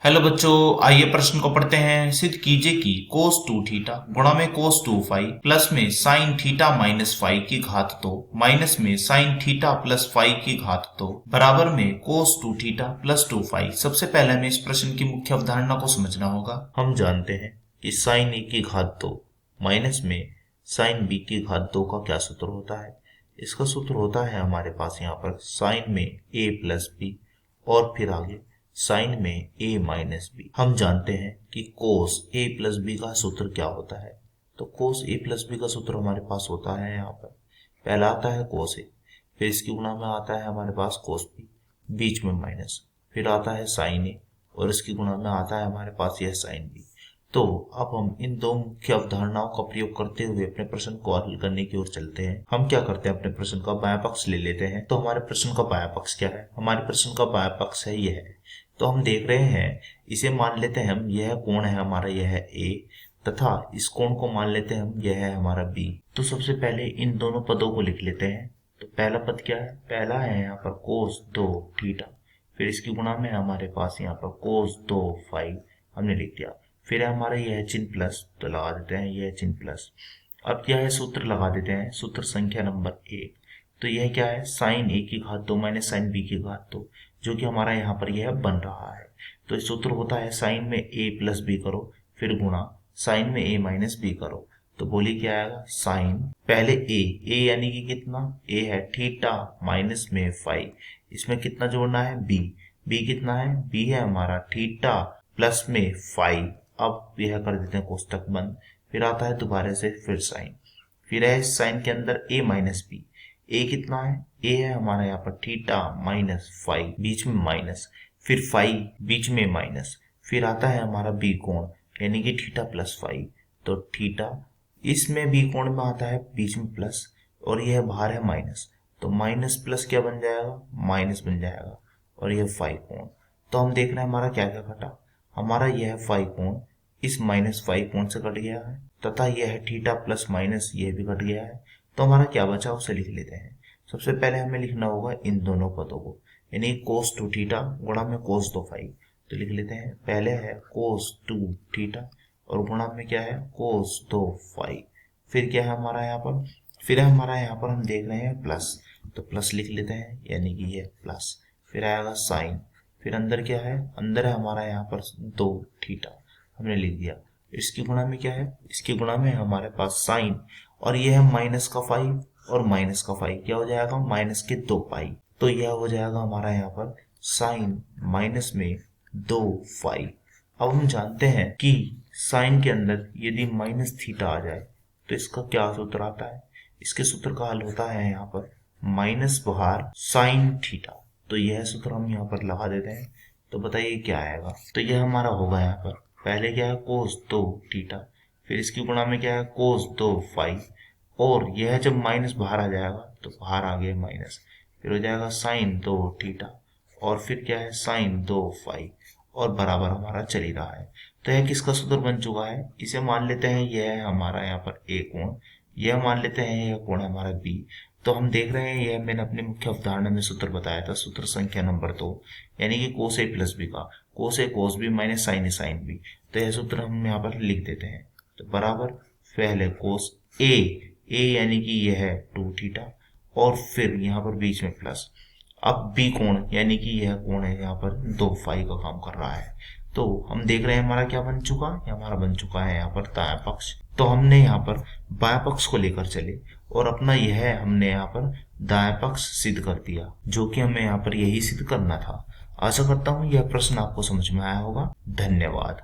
Hello बच्चों, आइए प्रश्न को पढ़ते हैं। सिद्ध कीजिए कि cos 2 थीटा गुणा में cos 2 फाई प्लस में sin थीटा माइनस फाई की घात 2 माइनस में sin थीटा प्लस फाई की घात 2 बराबर में cos 2 थीटा प्लस 2 फाई। सबसे पहले हमें इस प्रश्न की मुख्य अवधारणा को समझना होगा। हम जानते हैं कि sin a की घात 2 माइनस में sin b की घात 2 का क्या सूत्र होता है। इसका सूत्र होता है हमारे पास यहाँ पर sin में a प्लस b और फिर आगे साइन में a माइनस बी। हम जानते हैं कि cos a प्लस बी का सूत्र क्या होता है। तो cos a प्लस बी का सूत्र हमारे पास होता है यहाँ पर पहला आता है cos a, फिर इसकी गुणा में आता है हमारे पास cos b, बीच में माइनस, फिर आता है sin a और इसकी गुणा में आता है हमारे पास यह sin b। तो अब हम इन दो मुख्य अवधारणाओं का प्रयोग करते हुए अपने प्रश्न को हल करने की ओर चलते हैं। हम क्या करते हैं, अपने प्रश्न का बायां पक्ष ले लेते हैं। तो हमारे प्रश्न का बायां पक्ष क्या है? हमारे प्रश्न का बायां पक्ष है यह है। तो हम देख रहे हैं, इसे मान लेते हैं हम, यह कोण है हमारा, यह है a, तथा इस कोण को मान लेते हैं हम, यह है हमारा b। तो सबसे पहले इन दोनों पदों को लिख लेते हैं। तो पहला पद क्या है? पहला है यहाँ पर cos 2 थीटा, फिर इसकी गुणा में हमारे पास यहाँ पर cos 2 फाई हमने लिख दिया। फिर है हमारा यह चिन्ह प्लस, तो लगा देते हैं यह चिन्ह प्लस। अब क्या है, सूत्र लगा देते हैं, सूत्र संख्या नंबर 1। तो यह क्या है, साइन a की घात 2 माइनस साइन b की घात 2, जो कि हमारा यहाँ पर यह बन रहा है। तो इस सूत्र होता है साइन में a प्लस बी करो, फिर गुणा साइन में a माइनस बी करो। तो बोलिए क्या आएगा, साइन पहले a यानी कि कितना, a है थीटा माइनस में फाई, इसमें कितना जोड़ना है b कितना है, b है हमारा थीटा प्लस में फाई। अब यह कर देते हैं कोष्टक बंद, फिर आता है दोबारा से फिर साइन, फिर है साइन के अंदर a माइनस बी, ए कितना है, ए है हमारा यहाँ पर थीटा माइनस फाई, बीच में माइनस, फिर फाई बीच में माइनस, फिर आता है हमारा बी कोण यानी कि थीटा प्लस फाई। तो थीटा इसमें बी कोण में आता है बीच में प्लस और यह बाहर है माइनस, तो माइनस प्लस क्या बन जाएगा, माइनस बन जाएगा, और यह फाई कोण। तो हम देख रहे हैं हमारा क्या क्या घटा, हमारा यह फाई कोण इस माइनस फाई कोण से कट गया है, तथा यह थीटा प्लस माइनस यह भी कट गया है। तो हमारा क्या बचा उसे लिख लेते हैं। सबसे पहले हमें लिखना होगा इन दोनों पदों को, यानी cos 2 थीटा गुणा में cos 2 फाई। तो लिख लेते हैं, पहले है cos 2 थीटा और गुणा में क्या है cos 2 फाई। फिर क्या है हमारा यहाँ पर, फिर है हमारा यहाँ पर हम देख रहे हैं प्लस, तो प्लस लिख लेते हैं यानी कि ये प्लस, फिर आएगा साइन, फिर अंदर क्या है, अंदर है हमारा यहाँ पर 2 थीटा हमने लिख दिया। इसकी गुणा में क्या है, इसकी गुणा में हमारे पास साइन और यह है माइनस का फाई और माइनस का फाई क्या हो जाएगा, माइनस के 2 पाई। तो यह हो जाएगा हमारा यहाँ पर साइन माइनस में 2 फाई। अब हम जानते हैं कि साइन के अंदर यदि माइनस थीटा आ जाए तो इसका क्या सूत्र आता है। इसके सूत्र का हल होता है यहाँ पर माइनस बाहर साइन थीटा। तो यह सूत्र हम यहाँ पर लगा देते हैं। तो बताइए क्या आएगा। तो यह हमारा होगा यहाँ पर पहले क्या है cos 2 थीटा, फिर इसकी गुणा में क्या है cos 2 फाई, और यह जब माइनस बाहर आ जाएगा तो बाहर आ गया माइनस, फिर हो जाएगा साइन 2 थीटा और फिर क्या है साइन 2 फाई, और बराबर हमारा चल ही रहा है। तो यह किसका सूत्र बन चुका है, इसे मान लेते हैं यह है हमारा यहाँ पर ए कोण, यह मान लेते हैं यह कोण हमारा बी। तो हम देख रहे हैं यह मैंने अपनी मुख्य अवधारणा में सूत्र बताया था, सूत्र संख्या नंबर 2, यानी कि cos a प्लस बी का cos a cos b minus sine a sine b। तो यह सूत्र हम यहाँ पर लिख देते हैं। तो बराबर पहले cos a यानी कि यह है 2 थीटा और फिर यहाँ पर बीच में प्लस, अब बी कोण यानी कि यह कोण है यहाँ पर 2 फाई का काम कर रहा है। तो हम देख रहे हैं हमारा क्या बन चुका है, हमारा बन चुका है यहाँ पर दायां पक्ष। तो हमने यहाँ पर बायां पक्ष को लेकर चले और अपना यह हमने यहाँ पर दायां पक्ष सिद्ध कर दिया, जो कि हमें यहाँ पर यही सिद्ध करना था। आशा करता हूँ यह प्रश्न आपको समझ में आया होगा। धन्यवाद।